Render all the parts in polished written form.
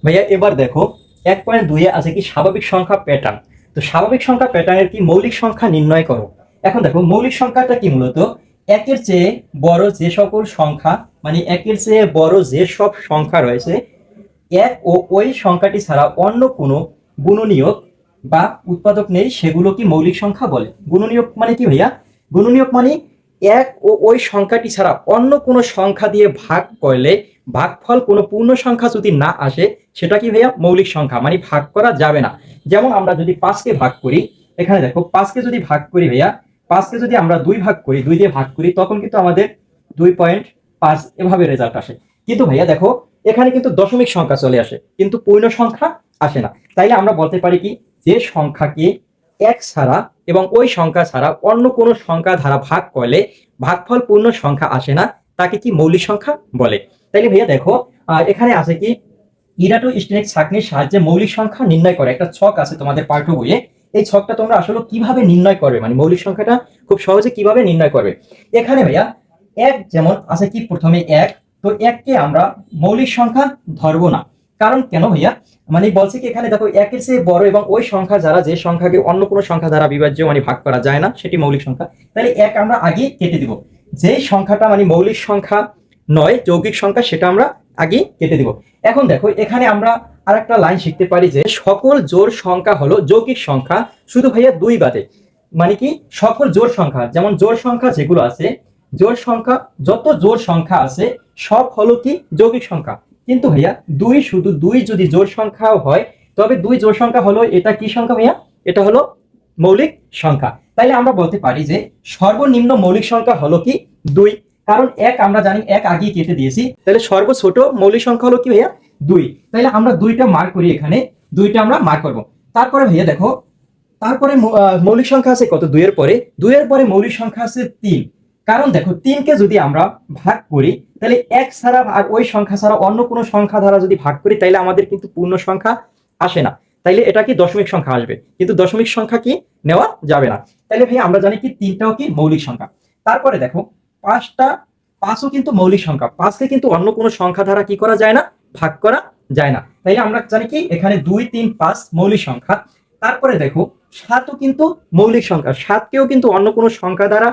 ভাইয়া এবার দেখো 1.2 আছে কি স্বাভাবিক সংখ্যা প্যাটার্ন। তো স্বাভাবিক সংখ্যা প্যাটার্নের কি মৌলিক সংখ্যা নির্ণয় করো। এখন দেখো মৌলিক সংখ্যাটা কি মূলত একের চেয়ে বড় যে সকল সংখ্যা, মানে একের চেয়ে বড় যে সব সংখ্যা রয়েছে এক ও ওই সংখ্যাটি ছাড়া অন্য কোনো গুণনীয়ক বা উৎপাদক নেই, সেগুলো কি মৌলিক সংখ্যা বলে। গুণনীয়ক মানে কি ভাইয়া? গুণনীয়ক মানে এক ও ওই সংখ্যাটি ছাড়া অন্য কোনো সংখ্যা দিয়ে ভাগ করলে ভাগফল কোনো পূর্ণ সংখ্যা যদি না আসে সেটা কি ভাইয়া মৌলিক সংখ্যা, মানে ভাগ করা যাবে না। যেমন আমরা যদি 5কে ভাগ করি, এখানে দেখো 5কে যদি ভাগ করি ভাইয়া, 5কে যদি আমরা 2 ভাগ করি, 2 দিয়ে ভাগ করি, তখন কিন্তু আমাদের 2.5 এভাবে রেজাল্ট আসে। কিন্তু ভাইয়া দেখো এখানে কিন্তু দশমিক সংখ্যা চলে আসে, কিন্তু পূর্ণ সংখ্যা আসে না। তাইলে আমরা বলতে পারি কি, যে সংখ্যাকে এক ছাড়া এবং ওই সংখ্যা ছাড়া অন্য কোনো সংখ্যা দ্বারা ভাগ করলে ভাগফল পূর্ণ সংখ্যা আসে না, তাকে কি মৌলিক সংখ্যা বলে। তাইলে ভাইয়া দেখো এখানে আছে কি ইরাটোস্টেনিক ছাঁকনির সাহায্যে মৌলিক সংখ্যা নির্ণয় করে একটা ছক আছে তোমাদের পাঠ্য বইয়ে। এই ছকটা তোমরা আসলে কিভাবে নির্ণয় করবে, মানে মৌলিক সংখ্যাটা খুব সহজে কিভাবে নির্ণয় করবে। এখানে ভাইয়া এক যেমন আছে কি প্রথমে এক, তো এককে আমরা মৌলিক সংখ্যা ধরবো না। কারণ কেন ভাইয়া, মানে বলছে কি এখানে দেখো একের চেয়ে বড় এবং ওই সংখ্যা যারা, যে সংখ্যাকে অন্য কোনো সংখ্যা দ্বারা বিভাজ্য মানে ভাগ করা যায় না, সেটি মৌলিক সংখ্যা। তাহলে এক আমরা আগে কেটে দিব। যে সংখ্যাটা মানে মৌলিক সংখ্যা নয়, যৌগিক সংখ্যা, সেটা আমরা আগে কেটে দিব। এখন দেখো এখানে আমরা আর একটা লাইন শিখতে পারি যে সকল জোড় সংখ্যা হলো যৌগিক সংখ্যা, শুধু ভাইয়া দুই বাদে। মানে কি সকল জোড় সংখ্যা, যেমন জোড় সংখ্যা যেগুলো আছে, জোড় সংখ্যা যত জোড় সংখ্যা আছে সব হলো কি যৌগিক সংখ্যা। কিন্তু ভাইয়া দুই, শুধু দুই যদি জোড় সংখ্যাও হয়, তবে দুই জোড় সংখ্যা হলো এটা কি সংখ্যা ভাইয়া? এটা হলো মৌলিক সংখ্যা। তাইলে আমরা বলতে পারি যে সর্বনিম্ন মৌলিক সংখ্যা হলো কি দুই। কারণ এক আমরা জানি এক আগেই কেটে দিয়েছি, তাহলে সর্বছোট মৌলিক সংখ্যা হলো কি ভাইয়া? দুই। তাইলে আমরা দুইটা মার্ক করি, এখানে দুইটা আমরা মার্ক করব। তারপরে ভাইয়া দেখো তারপরে মৌলিক সংখ্যা আছে কত? দুইয়ের পরে, দুইয়ের পরে মৌলিক সংখ্যা আছে তিন। কারণ দেখো তিনকে যদি আমরা ভাগ করি, তাহলে এক ছাড়া আর ওই সংখ্যা ছাড়া অন্য কোনো সংখ্যা দ্বারা যদি ভাগ করি, তাইলে আমাদের কিন্তু পূর্ণ সংখ্যা আসে না। তাইলে এটা কি দশমিক সংখ্যা আসবে, কিন্তু দশমিক সংখ্যা কি নেওয়া যাবে না। তাইলে ভাই আমরা জানি কি তিনটাও কি মৌলিক সংখ্যা। তারপরে দেখো পাঁচটা, পাঁচও কিন্তু মৌলিক সংখ্যা। পাঁচকে কিন্তু অন্য কোনো সংখ্যা দ্বারা কি করা যায় না, ভাগ করা যায় না। তাইলে আমরা জানি কি এখানে 2, 3, 5 মৌলিক সংখ্যা। তারপরে দেখো সাতও কিন্তু মৌলিক সংখ্যা, সাতকেও কিন্তু অন্য কোনো সংখ্যা দ্বারা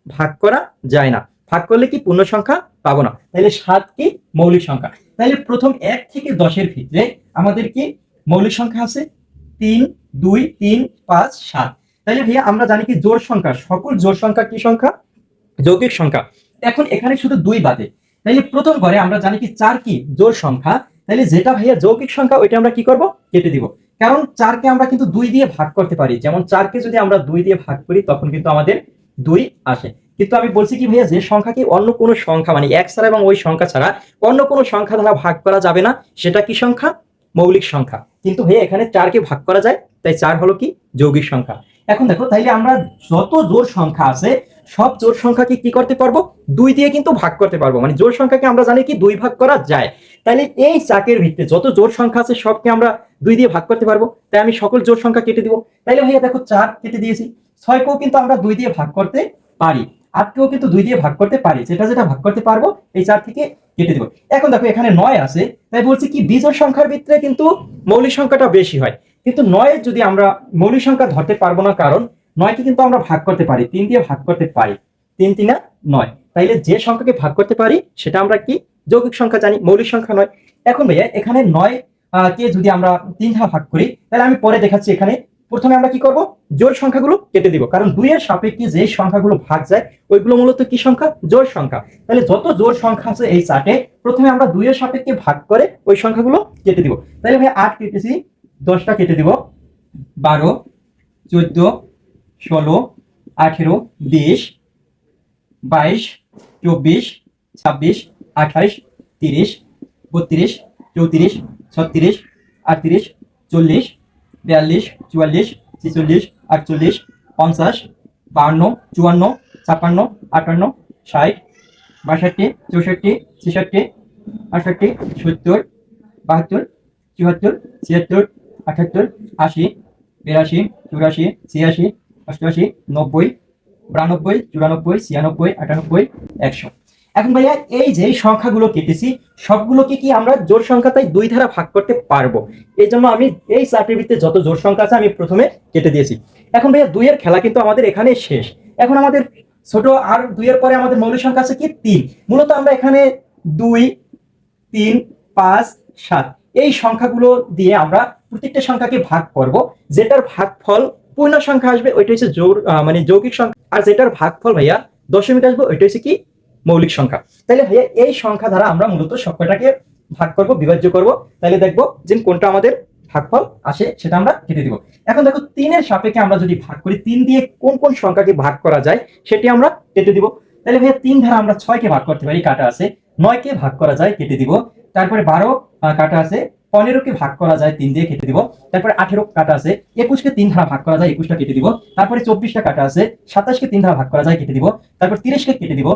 ভাগ করা যায় না। ভাগ করলে কি পূর্ণ সংখ্যা পাবো না। তাহলে সাত কি মৌলিক সংখ্যা। তাহলে প্রথম 1 থেকে 10-এর ক্ষেত্রে আমাদের কি মৌলিক সংখ্যা আছে 3, 2, 3, 5, 7। তাহলে ভাইয়া আমরা জানি কি জোড় সংখ্যা, সকল জোড় সংখ্যা কি সংখ্যা? যৌগিক সংখ্যা। এখন এখানে শুধু দুই বাদে, তাইলে প্রথম ঘরে আমরা জানি কি 4 কি জোড় সংখ্যা। তাহলে যেটা ভাইয়া যৌগিক সংখ্যা ওইটা আমরা কি করব, কেটে দিব। কারণ 4কে আমরা কিন্তু 2 দিয়ে ভাগ করতে পারি, যেমন 4কে যদি আমরা 2 দিয়ে ভাগ করি তখন কিন্তু আমাদের 2 আসে। কিন্তু আমি বলছি কি ভাইয়া, যে সংখ্যাকে অন্য কোনো সংখ্যা মানে এক ছাড়া এবং ওই সংখ্যা ছাড়া অন্য কোনো সংখ্যা দ্বারা ভাগ করা যাবে না, সেটা কি সংখ্যা? মৌলিক সংখ্যা। কিন্তু ভাইয়া এখানে 4কে ভাগ করা যায়, তাই 4 হলো কি যৌগিক সংখ্যা। এখন দেখো তাইলে আমরা যত জোড় সংখ্যা আছে সব জোড় সংখ্যাকে কি করতে পারবো, 2 দিয়ে কিন্তু ভাগ করতে পারবো। মানে জোড় সংখ্যাকে আমরা জানি কি 2 ভাগ করা যায়। তাহলে এই চাকের ভিত্তিতে যত জোড় সংখ্যা আছে সবকে আমরা 2 দিয়ে ভাগ করতে পারবো। তাই আমি সকল জোড় সংখ্যা কেটে দিব। তাইলে ভাইয়া দেখো 4 কেটে দিয়েছি। 6কেও কিন্তু আমরা 2 দিয়ে ভাগ করতে পারি। 8কেও কিন্তু 2 দিয়ে ভাগ করতে পারি, যেটা যেটা ভাগ করতে পারবো এই 4 থেকে কেটে দিব। এখন দেখো এখানে 9 আছে, তাই বলছি কি বিজোড় সংখ্যার ভিতরে কিন্তু মৌলিক সংখ্যাটা বেশি হয়। কিন্তু 9 যদি আমরা মৌলিক সংখ্যা ধরতে পারবো না, কারণ 9কে কিন্তু আমরা ভাগ করতে পারি, 3 দিয়ে ভাগ করতে পারি। 3 3 9। তাইলে যে সংখ্যাকে ভাগ করতে পারি সেটা আমরা কি যৌগিক সংখ্যা জানি, মৌলিক সংখ্যা নয়। এখন ভাইয়া এখানে 9 কে যদি আমরা 3 দ্বারা ভাগ করি, তাহলে আমি পরে দেখাচ্ছি। এখানে প্রথমে আমরা কি করব, জোড় সংখ্যাগুলো কেটে দিব। কারণ 2 এর সাপেক্ষে যে সংখ্যাগুলো ভাগ যায় ওইগুলো মূলত কি সংখ্যা? জোড় সংখ্যা। তাহলে যত জোড় সংখ্যা আছে এই চার্টে প্রথমে আমরা 2 এর সাপেক্ষে ভাগ করে ওই সংখ্যাগুলো কেটে দিব। তাহলে ভাই 8 কেটেছি, 10টা কেটে দিব, 12, 14, 16, 18, 20, 22, 24, 26, 28, 30, 32, 34, 36, 38, 40, 42, 44, 46, 48, 50, 52, 54, 56, 58, 60, 62, 64, 66, 68, 70, 72, 74, 76, 78, 80, 82, 84, 86, 88, 90, 92, 94, 96, 98, 100। এখন ভাইয়া এই যে সংখ্যাগুলো কেটেছি সবগুলোকে কি আমরা জোড় সংখ্যা তাই 2 দ্বারা ভাগ করতে পারবো। এই জন্য আমি এই চারটির ভিতরে যত জোড় সংখ্যা আছে আমি প্রথমে কেটে দিয়েছি। এখন ভাইয়া 2 এর খেলা কিন্তু আমাদের এখানে শেষ। এখন আমাদের ছোট আর 2 এর পরে আমাদের মৌলিক সংখ্যা আছে কি 3। মূলত আমরা এখানে 2, 3, 5, 7 এই সংখ্যাগুলো দিয়ে আমরা প্রত্যেকটা সংখ্যাকে ভাগ করব। যেটার ভাগফল পূর্ণ সংখ্যা আসবে ওইটা হচ্ছে মানে যৌগিক সংখ্যা, আর যেটার ভাগফল ভাইয়া দশমিক আসবে ওইটা হচ্ছে কি মৌলিক সংখ্যা। তাহলে ভাইয়া এই সংখ্যা দ্বারা আমরা মূলত সবকটাকে ভাগ করব, বিভাজ্য করব। তাহলে দেখবো যে কোনটা আমাদের ভাগফল আসে সেটা আমরা কেটে দিব। এখন দেখো 3 এর সাপেক্ষে আমরা যদি ভাগ করি 3 দিয়ে কোন কোন সংখ্যাকে ভাগ করা যায় সেটি আমরা কেটে দিব। তাহলে ভাইয়া 3 দ্বারা আমরা 6 কে ভাগ করতে পারি, কাটা আছে। 9 কে ভাগ করা যায়, কেটে দিব। তারপরে 12 কাটা আছে। 15 কে ভাগ করা যায় 3 দিয়ে, কেটে দিব। তারপরে 18 কাটা আছে। 21 কে 3 দ্বারা ভাগ করা যায়, 21টা কেটে দিব। তারপরে 24 টা কাটা আছে। 27 কে 3 দ্বারা ভাগ করা যায়, কেটে দিব। তারপর 30 কে কেটে দিব,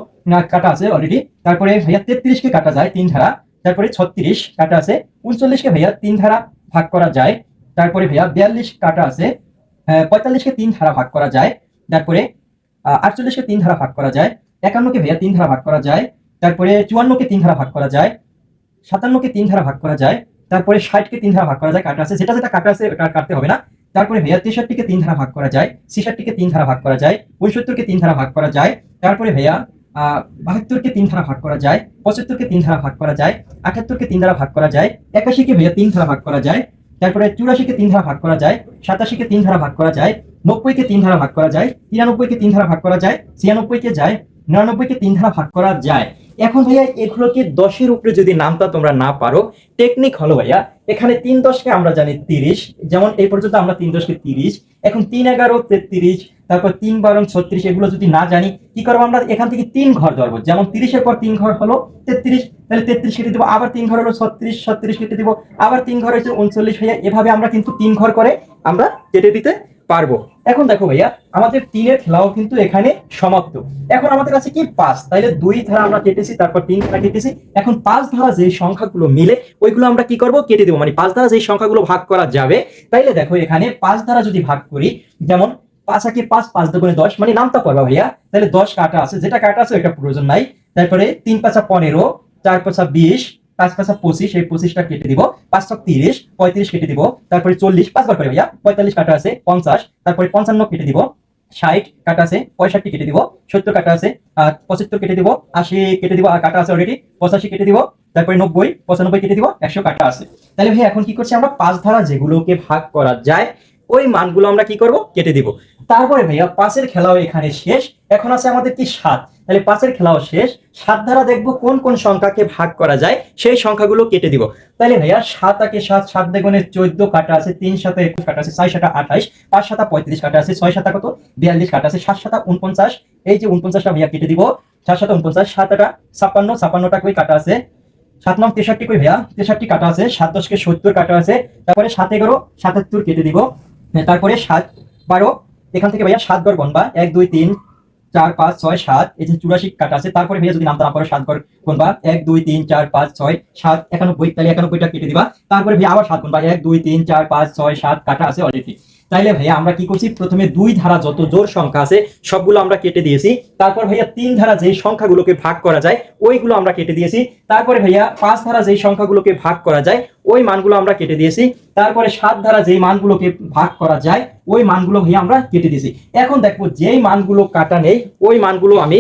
কাটা আছে অলরেডি। তারপরে ভাইয়া 33 কে কাটা যায় 3 দ্বারা। তারপরে 36 কাটা আছে। 39 কে ভাইয়া 3 দ্বারা ভাগ করা যায়। তারপরে ভাইয়া 42 কাটা আছে। 45 কে 3 দ্বারা ভাগ করা যায়। তারপরে 48 কে 3 দ্বারা ভাগ করা যায়। 51 কে ভাইয়া 3 দ্বারা ভাগ করা যায়। তারপরে 54 কে 3 দ্বারা ভাগ করা যায়। 57 কে 3 দ্বারা ভাগ করা যায়। তারপরে 60 কে 3 দ্বারা ভাগ করা যায়, কাটা আছে। যেটা যেটা কাটা আছে ওটা কাটতে হবে না। তারপরে ভাইয়া 63 কে 3 দ্বারা ভাগ করা যায়। 66 কে 3 দ্বারা ভাগ করা যায়। 65 কে 3 দ্বারা ভাগ করা যায়। তারপরে ভাইয়া 72 কে 3 দ্বারা ভাগ করা যায়। 75 কে 3 দ্বারা ভাগ করা যায়। 78 কে 3 দ্বারা ভাগ করা যায়। 81 কে ভাইয়া 3 দ্বারা ভাগ করা যায়। তারপরে 84 কে 3 দ্বারা ভাগ করা যায়। 87 কে 3 দ্বারা ভাগ করা যায়। 90 কে 3 দ্বারা ভাগ করা যায়। 93 কে 3 দ্বারা ভাগ করা যায়। 96 কে যায়। 99 কে 3 দ্বারা ভাগ করা যায়। এখন ভাইয়া এগুলোকে 10 এর উপরে যদি নামতা তোমরা না পারো, টেকনিক হলো ভাইয়া এখানে 3 10 কে আমরা জানি 30, যেমন এই পর্যন্ত আমরা 3 10 কে 30। এখন 3 11 33, তারপর 3 12 36, এগুলো যদি না জানি কি করবো আমরা এখান থেকে 3 ঘর ধরবো। যেমন 30 এর পর 3 ঘর হলো 33, তাহলে 33 কেটে দিব। আবার 3 ঘর হলো 36, 36 কেটে দিব। আবার 3 ঘর হচ্ছে 39 ভাইয়া। এভাবে আমরা কিন্তু 3 ঘর করে আমরা কেটে দিতে পারবো। এখন দেখো ভাইয়া আমাদের 3 এর খেলাও কিন্তু এখানে সমাপ্ত। এখন আমাদের কাছে কি 5, তাইলে 2 ধারা আমরা কেটেছি, তারপর 3 ধারা কেটেছি। এখন 5 ধারা যে সংখ্যাগুলো মিলে ওইগুলো আমরা কি করব, কেটে দেবো। মানে 5 ধারা যে সংখ্যাগুলো ভাগ করা যাবে, তাইলে দেখো এখানে 5 ধারা যদি ভাগ করি, যেমন 5 আগে 5, 5 দুগুণে 10, মানে নামটা করবা ভাইয়া। তাহলে 10 কাটা আছে, যেটা কাটা আছে ওইটা প্রয়োজন নাই। তারপরে 3 5 15, 4 5 20, 5 5 25, এই 25টা কেটে দিব। 5 30, 35 কেটে দিব। তারপরে 40 5বার করে ভাইয়া। 45 কাটা আছে। 50, তারপরে 55 কেটে দিব। 60 কাটা আছে। 65 কেটে দিব। 70 কাটা আছে। 75 কেটে দিব। 80 কেটে দিব, আর কাটা আছে অলরেডি। 85 কেটে দিব। তারপরে 90, 95 কেটে দিব। 100 কাটা আছে। তাহলে ভাই এখন কি করছি আমরা, 5 ধারা যেগুলোকে ভাগ করা যায় ওই মানগুলো আমরা কি করব, কেটে দিব। তারপরে ভাইয়া 5 এর খেলাও এখানে শেষ। এখন আছে আমাদের কি 7, তাহলে 5 এর খেলাও শেষ। 7 দ্বারা দেখবো কোন কোন সংখ্যাকে ভাগ করা যায়, সেই সংখ্যাগুলো কেটে দিব। তাহলে ভাইয়া 7 আগে 7, 7 দুগুণে 14 কাটা আছে। 3 7 21 কাটা আছে। 6 7 28, 5 7 35 কাটা আছে। 6 7 কত 42 কাটা আছে। 7 7 49, এই যে 49টা ভাইয়া কেটে দিব। 7 7 49, 7 8 56, 56টা কই কাটা আছে। 7 9 63 কই ভাইয়া, 63 কাটা আছে। 7 10 কে 70 কাটা আছে। তারপরে 7 11 77 কেটে দিব। তারপরে 7 12, এখান থেকে ভাইয়া 7 ঘর গণবা। 1 2 3 4 5 6 7, এই যে 84 কাটা আছে। তারপরে ভাইয়া যদি নামটা না পারো 7 ঘর গুনবা। 1 2 3 4 5 6 7 91, তাহলে 91টা কেটে দিবা। তারপরে ভাইয়া আবার 7 গুনবা। 1 2 3 4 5 6 7 কাটা আছে অলরেডি। তাইলে ভাইয়া আমরা কি করছি, প্রথমে 2 ধারা যত জোড় সংখ্যা আছে সবগুলো আমরা কেটে দিয়েছি। তারপর ভাইয়া 3 ধারা যেই সংখ্যাগুলোকে ভাগ করা যায় ওইগুলো আমরা কেটে দিয়েছি। তারপরে ভাইয়া 5 ধারা যেই সংখ্যাগুলোকে ভাগ করা যায় ওই মানগুলো আমরা কেটে দিয়েছি। তারপরে 7 ধারা যেই মানগুলোকে ভাগ করা যায় ওই মানগুলো ভাইয়া আমরা কেটে দিয়েছি। এখন দেখবো যেই মানগুলো কাটা নেই ওই মানগুলো আমি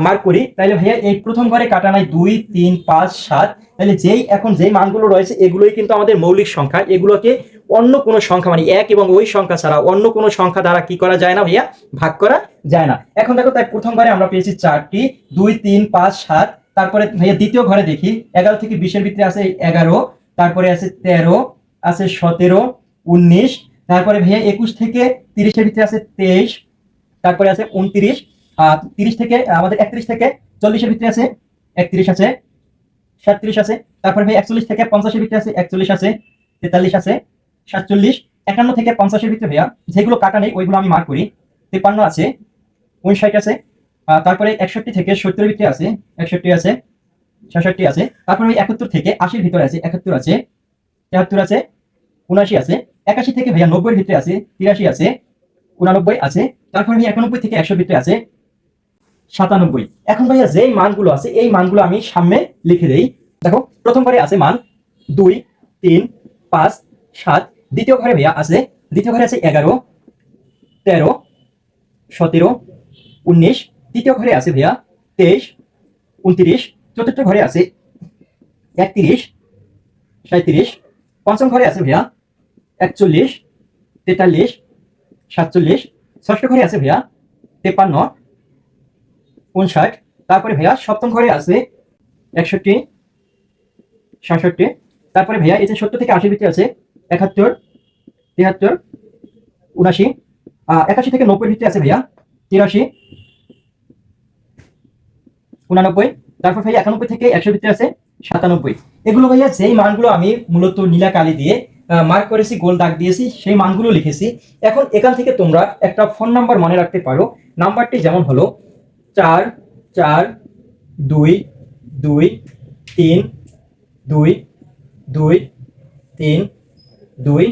মার্ক করি। তাহলে ভাইয়া এই প্রথম ঘরে কাটা নাই 2 3 5 7, তাহলে এখন যেই মানগুলো রয়েছে এগুলোই কিন্তু আমাদের মৌলিক সংখ্যা। এগুলোকে অন্য কোনো সংখ্যা, মানে 1 এবং ওই সংখ্যা ছাড়া অন্য কোনো সংখ্যা দ্বারা কি করা যায় না ভাইয়া, ভাগ করা যায় না। এখন দেখো তাই প্রথম ঘরে আমরা পেয়েছি 4টি, 2 3 5 7। তারপরে ভাইয়া দ্বিতীয় ঘরে দেখি 11 থেকে 20 এর ভিতরে আছে 11, তারপরে আছে 13, আছে 17, 19, তারপরে ভাইয়া 21 থেকে 30 এর ভিতরে আছে 23, তারপরে আছে 29, 30 থেকে আমাদের 31 থেকে 40 এর ভিতরে আছে 31 আছে, 37 আছে। তারপরে ভাই 41 থেকে 50 এর ভিতরে আছে 41 আছে, 43 আছে, 47, 51 থেকে 50 এর ভিতরে ভাইয়া যেগুলো কাটা নেই ওইগুলো আমি মার্ক করি। 53 আছে, 59 আছে। তারপরে 61 থেকে 70 এর ভিতরে আছে 61 আছে, 66 আছে। তারপরে 71 থেকে 80 এর ভিতরে আছে 71 আছে, 73 আছে, 79 আছে। 81 থেকে ভাইয়া 90 এর ভিতরে আছে 83 আছে, 89 আছে। তারপরে ভাই 91 থেকে 100 এর ভিতরে আছে 97। এখন ভাইয়া যেই মানগুলো আছে এই মানগুলো আমি সামনে লিখে দেই। দেখো প্রথম ঘরে আছে মান 2, 3, 5, 7। দ্বিতীয় ঘরে ভাইয়া আছে, দ্বিতীয় ঘরে আছে 11, 13, 17, 19। তৃতীয় ঘরে আছে ভাইয়া 23, 29। চতুর্থ ঘরে আছে 31, 37। পঞ্চম ঘরে আছে ভাইয়া 41, 43, 47। ষষ্ঠ ঘরে আছে ভাইয়া 53, 59। তারপরে ভাইয়া সপ্তম ঘরে আছে 61, 67। তারপরে ভাইয়া এই যে 70 থেকে 80 ভিতরে আছে 71, 73, 79। 81 থেকে 90 ভিতরে আছে ভাইয়া 83, 89। তারপর ভাইয়া 91 থেকে 100 ভিতরে আছে 97। এগুলো ভাইয়া যেই মানগুলো আমি মূলত নীলা কালি দিয়ে মার্ক করেছি, গোল দাগ দিয়েছি, সেই মানগুলো লিখেছি। এখন এখান থেকে তোমরা একটা ফোন নাম্বার মনে রাখতে পারো। নাম্বারটি যেমন হলো 4, 4, 2, 2, 3, 2, 2, 3, 2,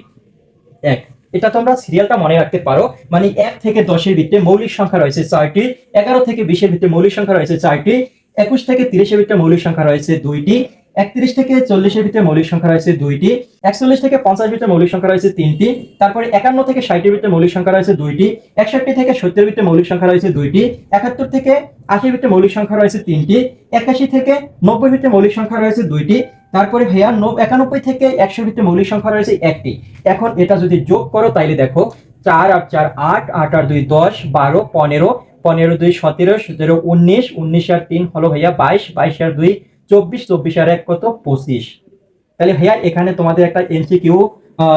1। এটা তোমরা সিরিয়ালটা মনে রাখতে পারো। মানে 1 থেকে 10-এর ভিতরে মৌলিক সংখ্যা রয়েছে 6টি, 11 থেকে 20-এর ভিতরে মৌলিক সংখ্যা রয়েছে 4টি, 21 থেকে 30-এর ভিতরে মৌলিক সংখ্যা রয়েছে 2টি, 31 থেকে 40-এর ভিতরে মৌলিক সংখ্যা রয়েছে 2টি, 41 থেকে 50-এর ভিতরে মৌলিক সংখ্যা রয়েছে 3টি, তারপরে 51 থেকে 60-এর ভিতরে মৌলিক সংখ্যা রয়েছে 2টি, 61 থেকে 70-এর ভিতরে মৌলিক সংখ্যা রয়েছে 2টি, 71 থেকে 80-এর ভিতরে মৌলিক সংখ্যা রয়েছে 3টি, 81 থেকে 90-এর ভিতরে মৌলিক সংখ্যা রয়েছে 2টি। তারপরে ভাইয়া 91 থেকে 100-এর ভিতরে মৌলিক সংখ্যা রয়েছে 1টি। এখন এটা যদি যোগ করো তাইলে দেখো 4 আর 4 8, 8 আর 2 10, 12, 15, 15 2 17, 17 19, 19 আর 3 হলো ভাইয়া 22, 22 আর 2 24, 24 আর 1 কত 25। তাহলে ভাইয়া এখানে তোমাদের একটা এমসিকিউ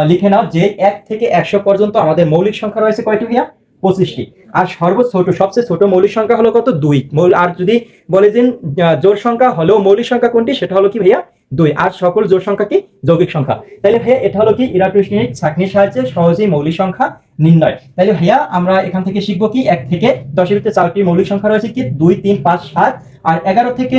লিখে নাও যে 1 থেকে 100 পর্যন্ত আমাদের মৌলিক সংখ্যা রয়েছে কয়টি ভাইয়া 25টি। আর সবচেয়ে ছোট মৌলিক সংখ্যা হলো কত 2। আর যদি বলে যে জোড় সংখ্যা হলো মৌলিক সংখ্যা কোনটি, সেটা হলো কি ভাইয়া 2। আর সকল জোড় সংখ্যা কি যৌগিক সংখ্যা। তাহলে ভাইয়া এটা হলো কি ইরাটোস্টিনিক ছাঁকনির সাহায্যে সহজেই মৌলিক সংখ্যা নির্ণয়। তাহলে ভাইয়া আমরা এখান থেকে শিখবো কি 1 থেকে 10-এর ভিতরে 4টি মৌলিক সংখ্যা রয়েছে কি 2, 3, 5, 7। আর 11 থেকে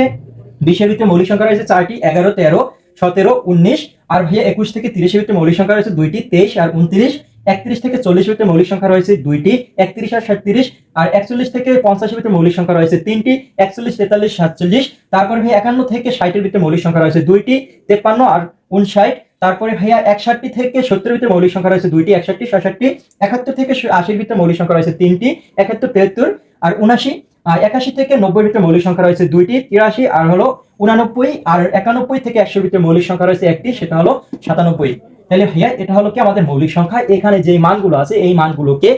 20-এর ভিতরে মৌলিক সংখ্যা রয়েছে 4টি, 11, 13, 17, 19। আর ভাইয়া 21 থেকে 30-এর ভিতরে মৌলিক সংখ্যা রয়েছে 2টি, 23 আর 29। 31 থেকে 40-এর ভিতরে মৌলিক সংখ্যা রয়েছে 2টি, 31 আর 37। আর 41 থেকে 50-এর ভিতরে মৌলিক সংখ্যা রয়েছে 3টি, 41, 43, 47। তারপরে ভাইয়া 51 থেকে 60-এর ভিতরে মৌলিক সংখ্যা রয়েছে 2টি, 53 আর 59। তারপরে ভাইয়া 61 থেকে 70-এর ভিতরে মৌলিক সংখ্যা রয়েছে 2টি, 61, 67। 71 থেকে 80-এর ভিতরে মৌলিক সংখ্যা রয়েছে 3টি, 71, 73 আর 79। আর 81 থেকে 90-এর ভিতরে মৌলিক সংখ্যা রয়েছে 2টি, 83 আর হলো 89। আর 91 থেকে 100-এর ভিতরে মৌলিক সংখ্যা রয়েছে 1টি, সেটা হলো 97। তাহলে ভাইয়া এটা হলো কি আমাদের মৌলিক সংখ্যা। এখানে যে মানগুলো আছে এই মানগুলোকে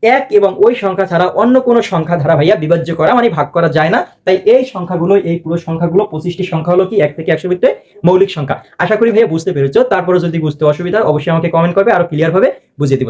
এক এবং ওই সংখ্যা ছাড়া অন্য কোনো সংখ্যা দ্বারা ভাইয়া বিভাজ্য করা মানে ভাগ করা যায় না। তাই এই সংখ্যাগুলো, এই পুরো সংখ্যাগুলো 25টি সংখ্যা হলো কি 1 থেকে 100-এর ভিতরে মৌলিক সংখ্যা। আশা করি ভাইয়া বুঝতে পেরেছো। তারপরে যদি বুঝতে অসুবিধা অবশ্যই আমাকে কমেন্ট করবে, আরো ক্লিয়ার ভাবে বুঝিয়ে দিব।